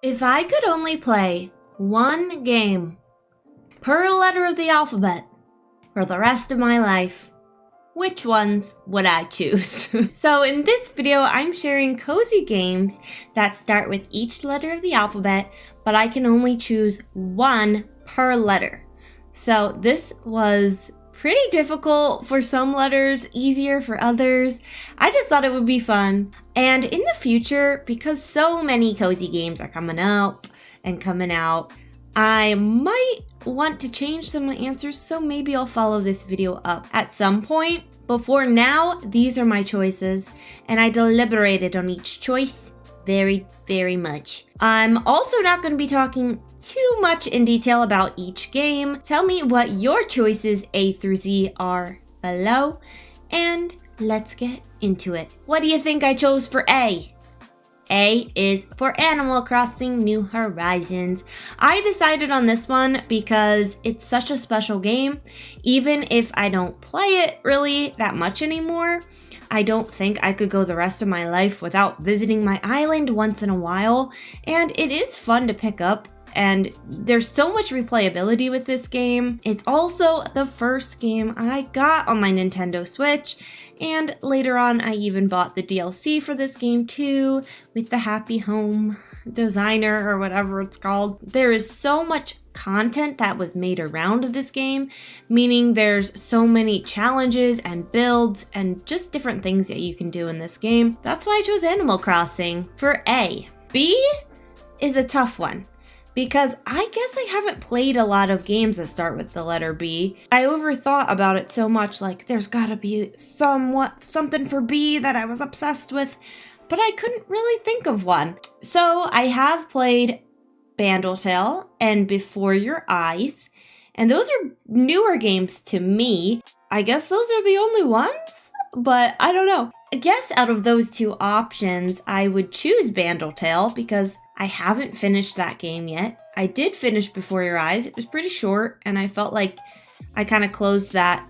If I could only play one game per letter of the alphabet for the rest of my life, which ones would I choose? So in this video, I'm sharing cozy games that start with each letter of the alphabet, but I can only choose one per letter. So this was pretty difficult for some letters, easier for others. I just thought it would be fun. And in the future, because so many cozy games are coming out, I might want to change some of my answers, so maybe I'll follow this video up at some point. But for now, these are my choices, and I deliberated on each choice very, very much. I'm also not going to be talking too much in detail about each game. Tell me what your choices A through Z are below, and let's get into it. What do you think I chose for A? A is for Animal Crossing New Horizons. I decided on this one because it's such a special game. Even if I don't play it really that much anymore, I don't think I could go the rest of my life without visiting my island once in a while. And it is fun to pick up, and there's so much replayability with this game. It's also the first game I got on my Nintendo Switch, and later on I even bought the DLC for this game too, with the Happy Home Designer or whatever it's called. There is so much content that was made around this game, meaning there's so many challenges and builds and just different things that you can do in this game. That's why I chose Animal Crossing for A. B is a tough one, because I guess I haven't played a lot of games that start with the letter B. I overthought about it so much, like there's gotta be something for B that I was obsessed with, but I couldn't really think of one. So I have played Bandletale and Before Your Eyes, and those are newer games to me. I guess those are the only ones, but I don't know. I guess out of those two options, I would choose Bandletale because I haven't finished that game yet. I did finish Before Your Eyes. It was pretty short, and I felt like I kind of closed that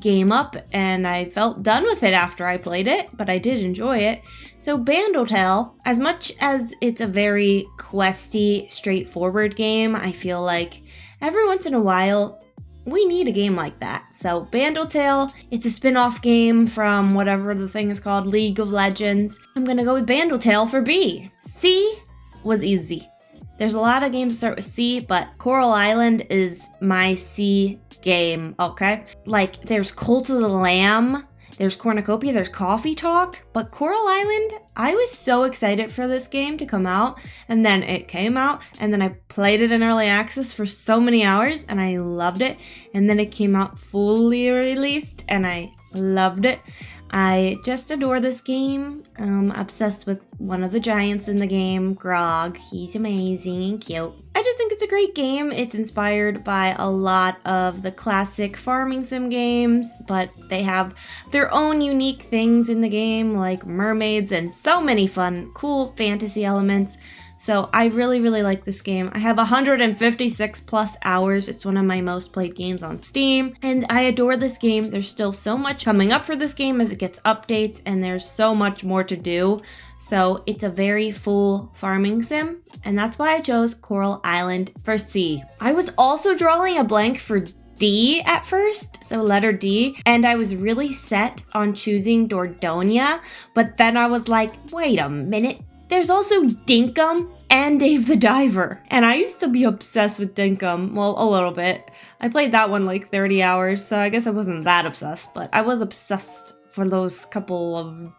game up, and I felt done with it after I played it, but I did enjoy it. So Bandletale, as much as it's a very questy, straightforward game, I feel like every once in a while, we need a game like that. So Bandletale, it's a spin-off game from whatever the thing is called, League of Legends. I'm gonna go with Bandletale for B. C was easy. There's a lot of games that start with C, but Coral Island is my C game, okay? Like, there's Cult of the Lamb, there's Cornucopia, there's Coffee Talk, but Coral Island, I was so excited for this game to come out, and then it came out, and then I played it in early access for so many hours, and I loved it, and then it came out fully released, and I loved it. I just adore this game. I'm obsessed with one of the giants in the game, Grog. He's amazing and cute. I just think it's a great game. It's inspired by a lot of the classic farming sim games, but they have their own unique things in the game, like mermaids and so many fun, cool fantasy elements. So I really, really like this game. I have 156 plus hours. It's one of my most played games on Steam, and I adore this game. There's still so much coming up for this game as it gets updates, and there's so much more to do. So it's a very full farming sim, and that's why I chose Coral Island for C. I was also drawing a blank for D at first, so letter D, and I was really set on choosing Dordogne, but then I was like, wait a minute. There's also Dinkum and Dave the Diver. And I used to be obsessed with Dinkum. Well, a little bit. I played that one like 30 hours, so I guess I wasn't that obsessed, but I was obsessed for those couple of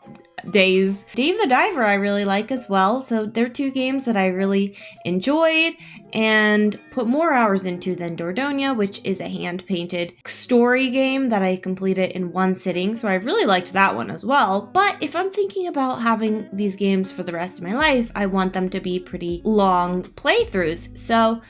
days. Dave the Diver I really like as well, so they're two games that I really enjoyed and put more hours into than Dordogne, which is a hand-painted story game that I completed in one sitting, so I really liked that one as well. But if I'm thinking about having these games for the rest of my life, I want them to be pretty long playthroughs. So,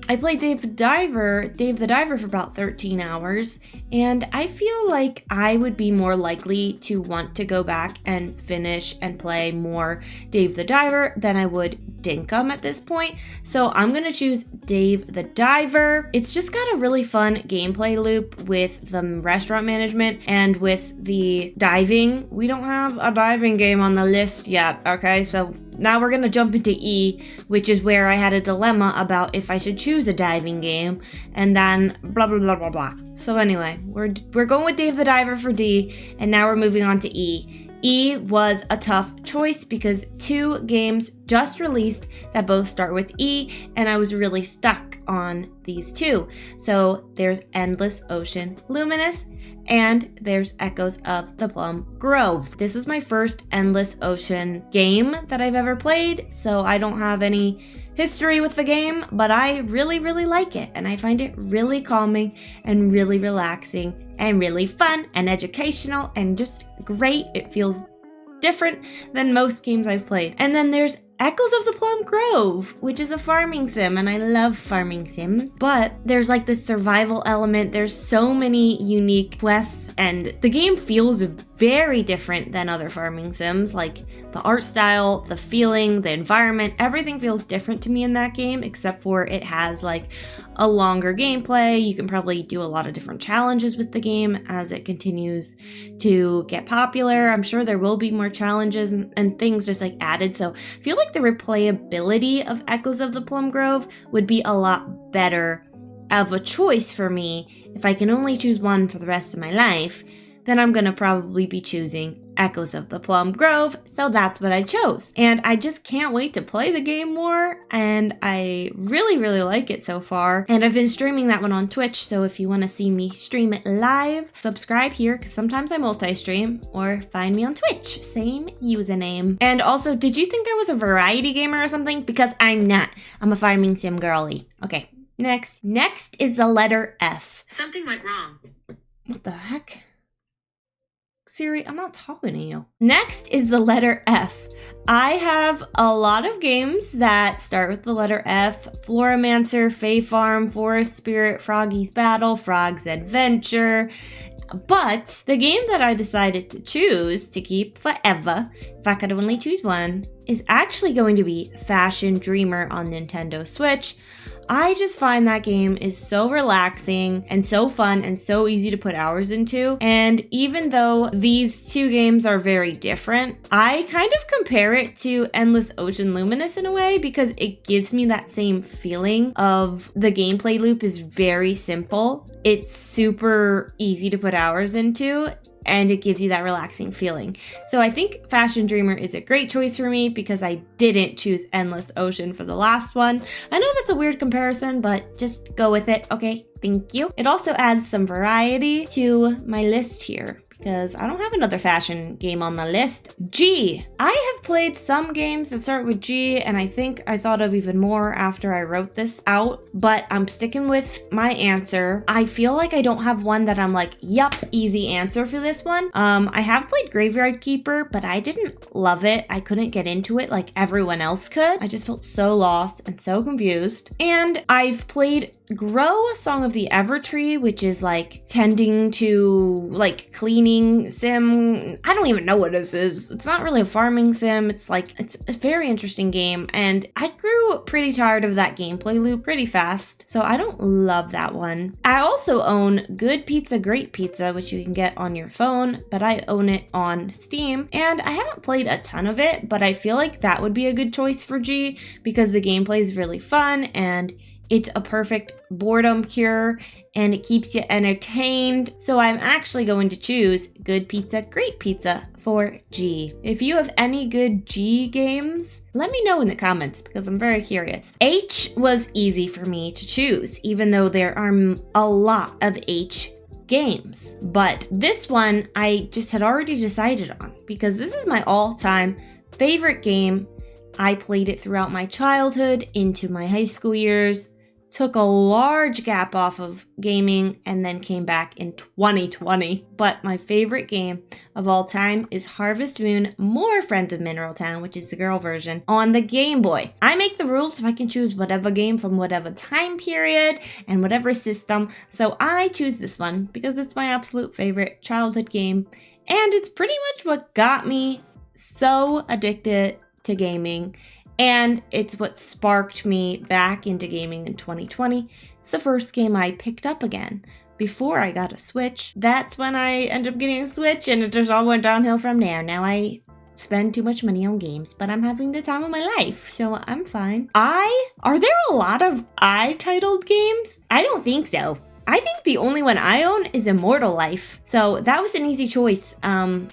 I played Dave the Diver for about 13 hours, and I feel like I would be more likely to want to go back and finish and play more Dave the Diver than I would dinkum at this point. So I'm gonna choose Dave the Diver. It's just got a really fun gameplay loop with the restaurant management and with the diving. We don't have a diving game on the list yet, okay? So now we're gonna jump into E, which is where I had a dilemma about if I should choose a diving game, and then blah, blah, blah, blah, blah. So anyway, we're going with Dave the Diver for D, and now we're moving on to E. E was a tough choice because 2 games just released that both start with E, and I was really stuck on these 2. So there's Endless Ocean Luminous, and there's Echoes of the Plum Grove. This was my first Endless Ocean game that I've ever played, so I don't have any history with the game, but I really, really like it, and I find it really calming and really relaxing and really fun and educational and just great. It feels different than most games I've played. And then there's Echoes of the Plum Grove, which is a farming sim, and I love farming sims, but there's like this survival element. There's so many unique quests, and the game feels very different than other farming sims. Like the art style, the feeling, the environment, everything feels different to me in that game, except for it has like a longer gameplay. You can probably do a lot of different challenges with the game as it continues to get popular. I'm sure there will be more challenges and things just like added, so I feel like the replayability of Echoes of the Plum Grove would be a lot better of a choice for me. If I can only choose one for the rest of my life, then I'm gonna probably be choosing Echoes of the Plum Grove, so that's what I chose. And I just can't wait to play the game more, and I really, really like it so far. And I've been streaming that one on Twitch, so if you want to see me stream it live, subscribe here, because sometimes I multi-stream, or find me on Twitch, same username. And also, did you think I was a variety gamer or something? Because I'm not. I'm a farming sim girly. Okay, next. Next is the letter F. Something went wrong. What the heck? Siri, I'm not talking to you. Next is the letter F. I have a lot of games that start with the letter F. Floromancer, Fae Farm, Forest Spirit, Froggy's Battle, Frog's Adventure. But the game that I decided to choose to keep forever, if I could only choose one, is actually going to be Fashion Dreamer on Nintendo Switch. I just find that game is so relaxing and so fun and so easy to put hours into. And even though these 2 games are very different, I kind of compare it to Endless Ocean Luminous in a way, because it gives me that same feeling of the gameplay loop is very simple. It's super easy to put hours into, and it gives you that relaxing feeling. So I think Fashion Dreamer is a great choice for me because I didn't choose Endless Ocean for the last one. I know that's a weird comparison, but just go with it, okay? Thank you. It also adds some variety to my list here, because I don't have another fashion game on the list. G. I have played some games that start with G, and I think I thought of even more after I wrote this out, but I'm sticking with my answer. I feel like I don't have one that I'm like, yup, easy answer for this one. I have played Graveyard Keeper, but I didn't love it. I couldn't get into it like everyone else could. I just felt so lost and so confused. And I've played Grow, Song of the Evertree, which is like tending to like cleaning sim. I don't even know what this is. It's not really a farming sim. It's a very interesting game, and I grew pretty tired of that gameplay loop pretty fast, so I don't love that one. I also own Good Pizza Great Pizza, which you can get on your phone, but I own it on Steam, and I haven't played a ton of it, but I feel like that would be a good choice for G because the gameplay is really fun and it's a perfect boredom cure, and it keeps you entertained. So I'm actually going to choose Good Pizza, Great Pizza for G. If you have any good G games, let me know in the comments because I'm very curious. H was easy for me to choose, even though there are a lot of H games. But this one I just had already decided on because this is my all-time favorite game. I played it throughout my childhood into my high school years. Took a large gap off of gaming and then came back in 2020. But my favorite game of all time is Harvest Moon, more Friends of Mineral Town, which is the girl version, on the Game Boy. I make the rules so I can choose whatever game from whatever time period and whatever system. So I choose this one because it's my absolute favorite childhood game. And it's pretty much what got me so addicted to gaming And it's what sparked me back into gaming in 2020. It's the first game I picked up again before I got a Switch. That's when I ended up getting a Switch, and it just all went downhill from there. Now I spend too much money on games, but I'm having the time of my life, so I'm fine. Are there a lot of I-titled games? I don't think so. I think the only one I own is Immortal Life. So that was an easy choice.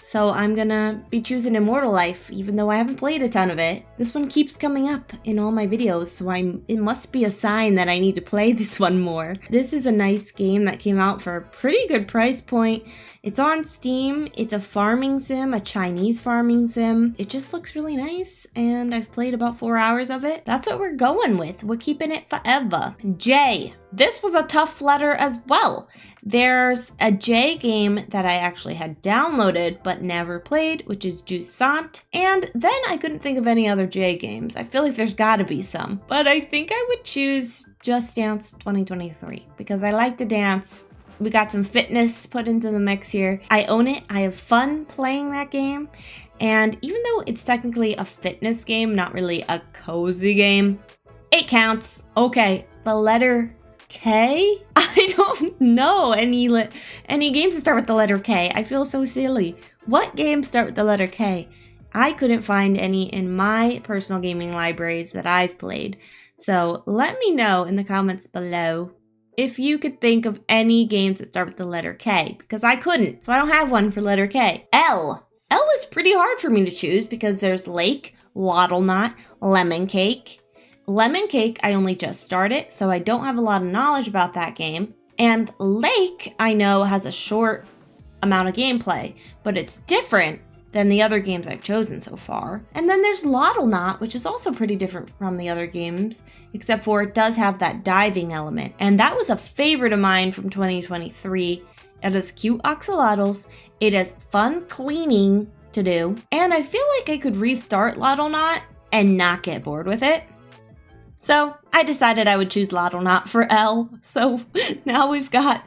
So I'm gonna be choosing Immortal Life, even though I haven't played a ton of it. This one keeps coming up in all my videos, so it must be a sign that I need to play this one more. This is a nice game that came out for a pretty good price point. It's on Steam. It's a farming sim, a Chinese farming sim. It just looks really nice, and I've played about 4 hours of it. That's what we're going with. We're keeping it forever. J. This was a tough letter as well. There's a J game that I actually had downloaded but never played, which is Jusant. And then I couldn't think of any other J games. I feel like there's gotta be some. But I think I would choose Just Dance 2023 because I like to dance. We got some fitness put into the mix here. I own it. I have fun playing that game. And even though it's technically a fitness game, not really a cozy game, it counts. Okay, the letter K? I don't know any games that start with the letter K. I feel so silly. What games start with the letter K? I couldn't find any in my personal gaming libraries that I've played. So let me know in the comments below if you could think of any games that start with the letter K, because I couldn't, so I don't have one for letter K. L. L is pretty hard for me to choose because there's Lake, Waddle Knot, Lemon Cake. Lemon Cake, I only just started, so I don't have a lot of knowledge about that game. And Lake, I know, has a short amount of gameplay, but it's different than the other games I've chosen so far. And then there's Waddle Knot, which is also pretty different from the other games, except for it does have that diving element. And that was a favorite of mine from 2023. It has cute axolotls, it has fun cleaning to do, and I feel like I could restart Waddle Knot and not get bored with it. So I decided I would choose Waddle Knot for L. So now we've got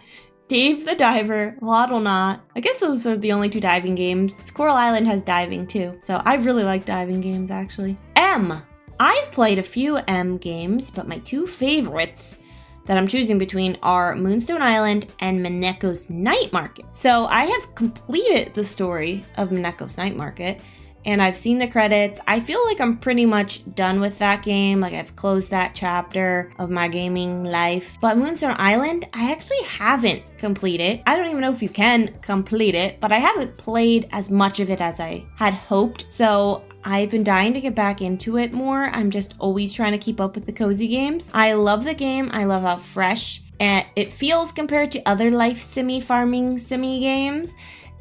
Dave the Diver, Waddle Knot. I guess those are the only two diving games. Squirrel Island has diving too. So I really like diving games actually. M. I've played a few M games, but my two favorites that I'm choosing between are Moonstone Island and Mineko's Night Market. So I have completed the story of Mineko's Night Market, and I've seen the credits. I feel like I'm pretty much done with that game. Like I've closed that chapter of my gaming life. But Moonstone Island, I actually haven't completed. I don't even know if you can complete it, but I haven't played as much of it as I had hoped. So I've been dying to get back into it more. I'm just always trying to keep up with the cozy games. I love the game. I love how fresh it feels compared to other life farming simmy games.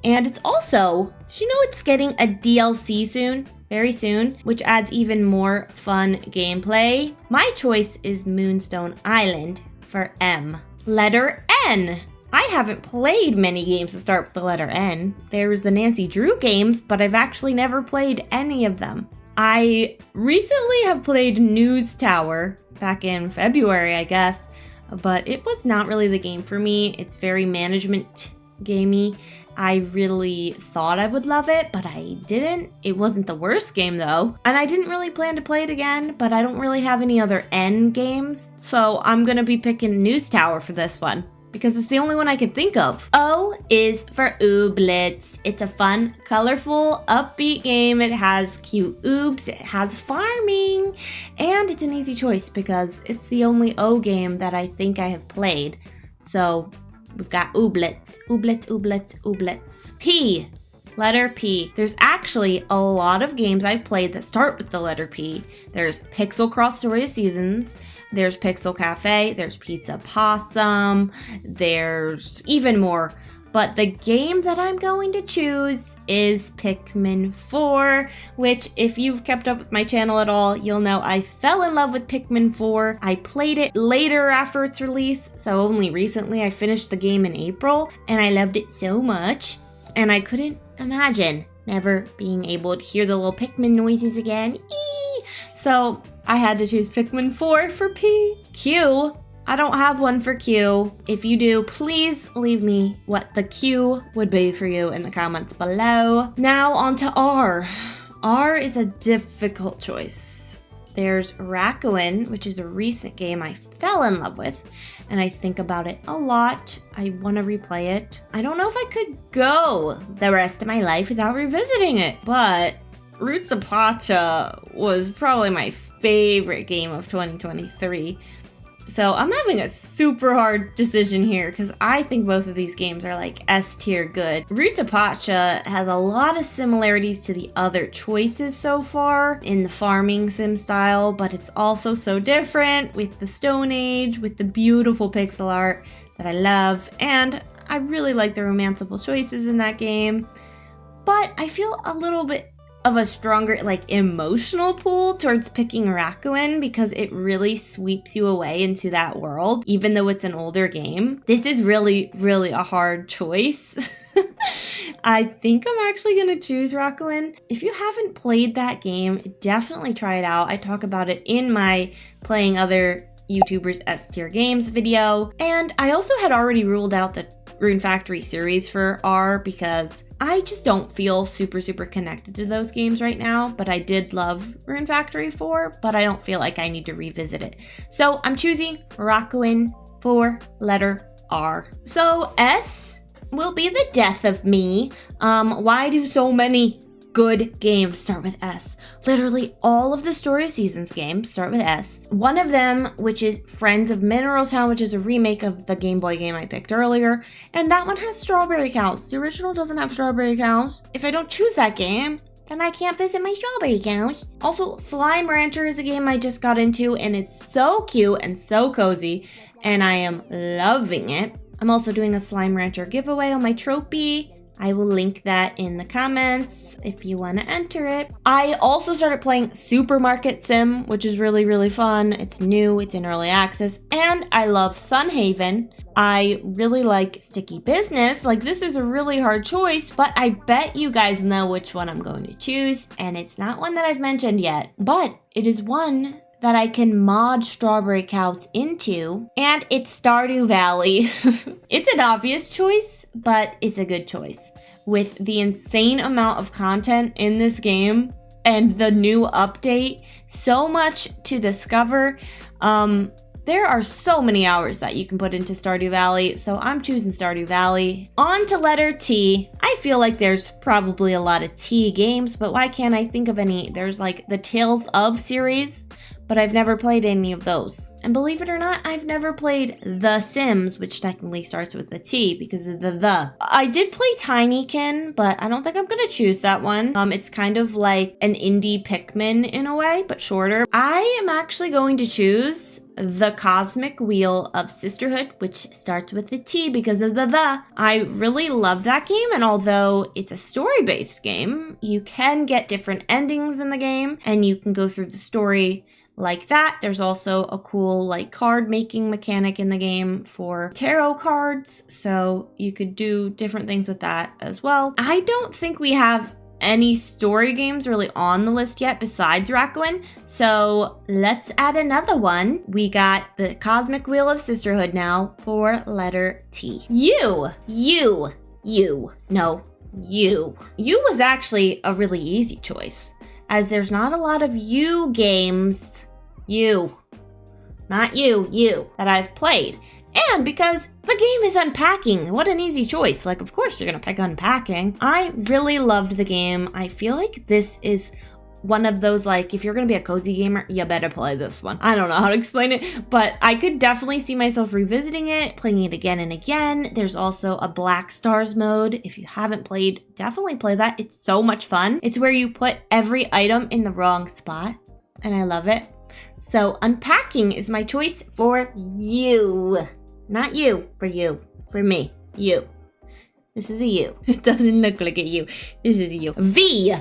And it's also, did you know it's getting a DLC soon? Very soon, which adds even more fun gameplay. My choice is Moonstone Island for M. Letter N. I haven't played many games that start with the letter N. There's the Nancy Drew games, but I've actually never played any of them. I recently have played News Tower back in February, I guess, but it was not really the game for me. It's very management gamey. I really thought I would love it, but I didn't. It wasn't the worst game though. And I didn't really plan to play it again, but I don't really have any other N games. So I'm gonna be picking News Tower for this one because it's the only one I can think of. O is for Ooblets. It's a fun, colorful, upbeat game. It has cute oobs, it has farming, and it's an easy choice because it's the only O game that I think I have played. So we've got Ooblets, Ooblets, Ooblets, Ooblets. P, letter P. There's actually a lot of games I've played that start with the letter P. There's Pixel Cross Story of Seasons, there's Pixel Cafe, there's Pizza Possum, there's even more. But the game that I'm going to choose is Pikmin 4, which if you've kept up with my channel at all, you'll know I fell in love with Pikmin 4. I played it later after its release, so only recently. I finished the game in April, and I loved it so much, and I couldn't imagine never being able to hear the little Pikmin noises again. Eee! So I had to choose Pikmin 4 for P. Q. I don't have one for Q. If you do, please leave me what the Q would be for you in the comments below. Now on to R. R is a difficult choice, There's Rakuen, which is a recent game I fell in love with, and I think about it a lot. I want to replay it. I don't know if I could go the rest of my life without revisiting it, but Roots of Pacha was probably my favorite game of 2023. So I'm having a super hard decision here because I think both of these games are like S tier good. Roots of Pacha has a lot of similarities to the other choices so far in the farming sim style, but it's also so different with the Stone Age, with the beautiful pixel art that I love, and I really like the romanceable choices in that game. But I feel a little bit of a stronger like emotional pull towards picking Rakuen because it really sweeps you away into that world, even though it's an older game. This is really, really a hard choice. I think I'm actually going to choose Rakuen. If you haven't played that game, definitely try it out. I talk about it in my playing other YouTubers S tier games video. And I also had already ruled out the Rune Factory series for R because I just don't feel super connected to those games right now, but I did love Rune Factory 4, but I don't feel like I need to revisit it. So I'm choosing Rakuen for letter R. So S will be the death of me. Why do so many good games start with S? Literally all of the Story Seasons games start with S. One of them, which is Friends of Mineral Town, which is a remake of the Game Boy game I picked earlier, and that one has strawberry cows. The original doesn't have strawberry cows. If I don't choose that game, then I can't visit my strawberry cows. Also, Slime Rancher is a game I just got into, and it's so cute and so cozy, and I am loving it. I'm also doing a Slime Rancher giveaway on my Trophy. I will link that in the comments if you want to enter it. I also started playing Supermarket Sim, which is really fun. It's new, it's in early access, and I love Sunhaven. I really like Sticky Business. Like, this is a really hard choice, but I bet you guys know which one I'm going to choose, and it's not one that I've mentioned yet, but it is one that I can mod Strawberry Cows into, and it's Stardew Valley. It's an obvious choice, but it's a good choice. With the insane amount of content in this game and the new update, so much to discover. There are so many hours that you can put into Stardew Valley, so I'm choosing Stardew Valley. On to letter T. I feel like there's probably a lot of T games, but why can't I think of any? There's like the Tales of series, but I've never played any of those. And believe it or not, I've never played The Sims, which technically starts with a T because of the. I did play Tinykin, but I don't think I'm gonna choose that one. It's kind of like an indie Pikmin in a way, but shorter. I am actually going to choose The Cosmic Wheel of Sisterhood, which starts with the T because of the. I really love that game, and although it's a story-based game, you can get different endings in the game, and you can go through the story like that. There's also a cool like card making mechanic in the game for tarot cards, so you could do different things with that as well. I don't think we have any story games really on the list yet besides Rakuen, so let's add another one. We got the Cosmic Wheel of Sisterhood now for letter T. You was actually a really easy choice, as there's not a lot of you games, not you, that I've played. And because the game is Unpacking, what an easy choice. Like, of course you're gonna pick Unpacking. I really loved the game. I feel like this is one of those, like, if you're gonna be a cozy gamer, you better play this one. I don't know how to explain it, but I could definitely see myself revisiting it, playing it again and again. There's also a Black Stars mode. If you haven't played, definitely play that. It's so much fun. It's where you put every item in the wrong spot, and I love it. So Unpacking is my choice for you. Not you, for me, you. This is a you. It doesn't look like a you. This is a you. V.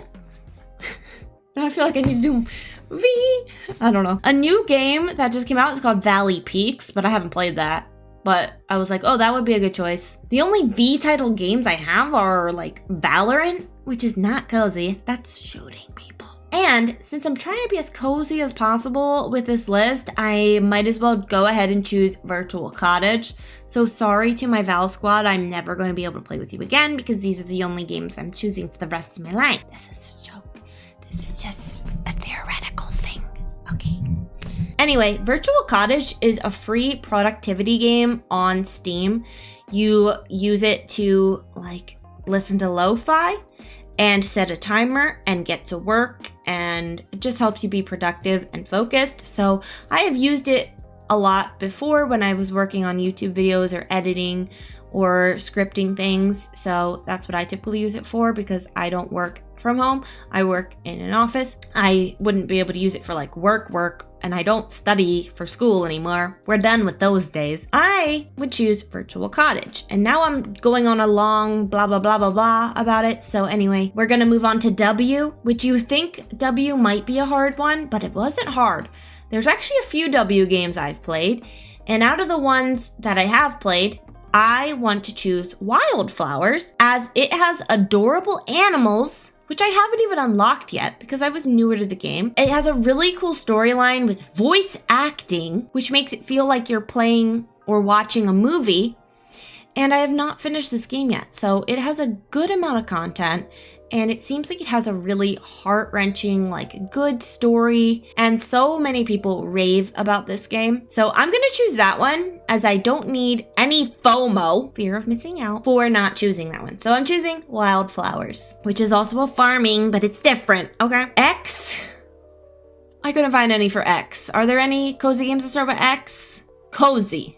I feel like I need to do V. I don't know. A new game that just came out is called Valley Peaks, but I haven't played that. But I was like, oh, that would be a good choice. The only V title games I have are like Valorant, which is not cozy. That's shooting people. And since I'm trying to be as cozy as possible with this list, I might as well go ahead and choose Virtual Cottage. So sorry to my Val squad, I'm never going to be able to play with you again because these are the only games I'm choosing for the rest of my life. This is just a joke. This is just a theoretical thing. Okay. Anyway, Virtual Cottage is a free productivity game on Steam. You use it to like listen to lo-fi and set a timer and get to work, and it just helps you be productive and focused. So I have used it a lot before when I was working on YouTube videos or editing or scripting things. So that's what I typically use it for, because I don't work from home. I work in an office. I wouldn't be able to use it for like work, and I don't study for school anymore. We're done with those days. I would choose Virtual Cottage. And now I'm going on a long blah, blah, blah, blah, blah about it. So anyway, we're gonna move on to W, which you think W might be a hard one, but it wasn't hard. There's actually a few W games I've played, and out of the ones that I have played, I want to choose Wildflowers, as it has adorable animals, which I haven't even unlocked yet because I was newer to the game. It has a really cool storyline with voice acting, which makes it feel like you're playing or watching a movie, and I have not finished this game yet. So it has a good amount of content, and it seems like it has a really heart-wrenching, like, good story, and so many people rave about this game. So I'm gonna choose that one, as I don't need any FOMO, fear of missing out, for not choosing that one. So I'm choosing Wildflowers, which is also a farming, but it's different, okay? X, I couldn't find any for X. Are there any cozy games that start with X? Cozy,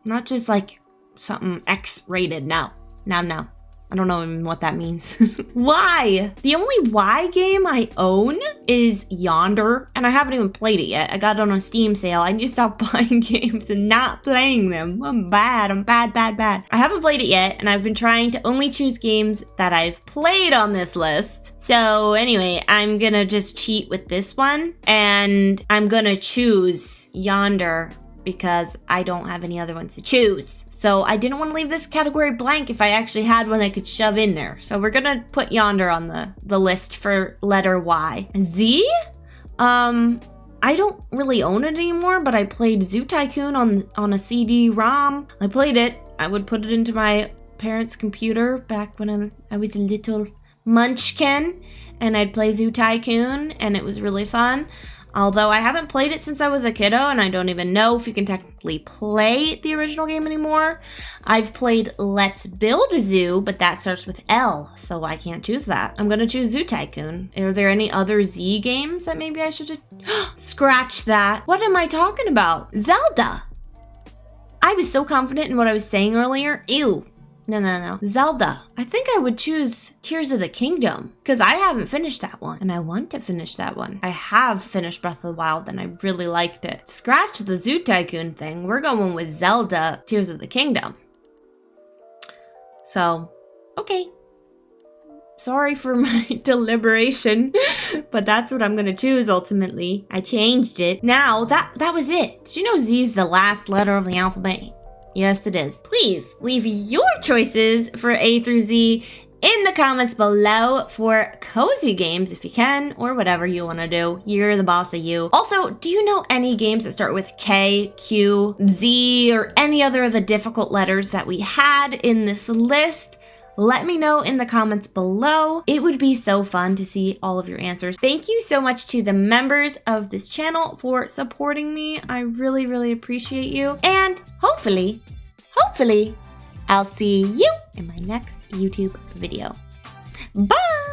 not just like something X-rated, no. I don't know even what that means. Y. The only Y game I own is Yonder, and I haven't even played it yet. I got it on a Steam sale. I need to stop buying games and not playing them. I'm bad. I haven't played it yet, and I've been trying to only choose games that I've played on this list. So anyway, I'm gonna just cheat with this one, and I'm gonna choose Yonder because I don't have any other ones to choose. So I didn't want to leave this category blank if I actually had one I could shove in there. So we're gonna put Yonder on the list for letter Y. Z? I don't really own it anymore, but I played Zoo Tycoon on a CD-ROM. I played it. I would put it into my parents' computer back when I was a little munchkin, and I'd play Zoo Tycoon, and it was really fun. Although I haven't played it since I was a kiddo, and I don't even know if you can technically play the original game anymore. I've played Let's Build a Zoo, but that starts with L, so I can't choose that. I'm gonna choose Zoo Tycoon. Are there any other Z games that maybe I should scratch that? What am I talking about? Zelda! I was so confident in what I was saying earlier. Ew. No. Zelda. I think I would choose Tears of the Kingdom, because I haven't finished that one, and I want to finish that one. I have finished Breath of the Wild, and I really liked it. Scratch the Zoo Tycoon thing. We're going with Zelda, Tears of the Kingdom. So, okay. Sorry for my deliberation, but that's what I'm gonna choose ultimately. I changed it. Now, that was it. Did you know Z is the last letter of the alphabet? Yes, it is. Please leave your choices for A through Z in the comments below for cozy games if you can, or whatever you want to do. You're the boss of you. Also, do you know any games that start with K, Q, Z, or any other of the difficult letters that we had in this list? Let me know in the comments below. It would be so fun to see all of your answers. Thank you so much to the members of this channel for supporting me. I really, really appreciate you. And hopefully, I'll see you in my next YouTube video. Bye!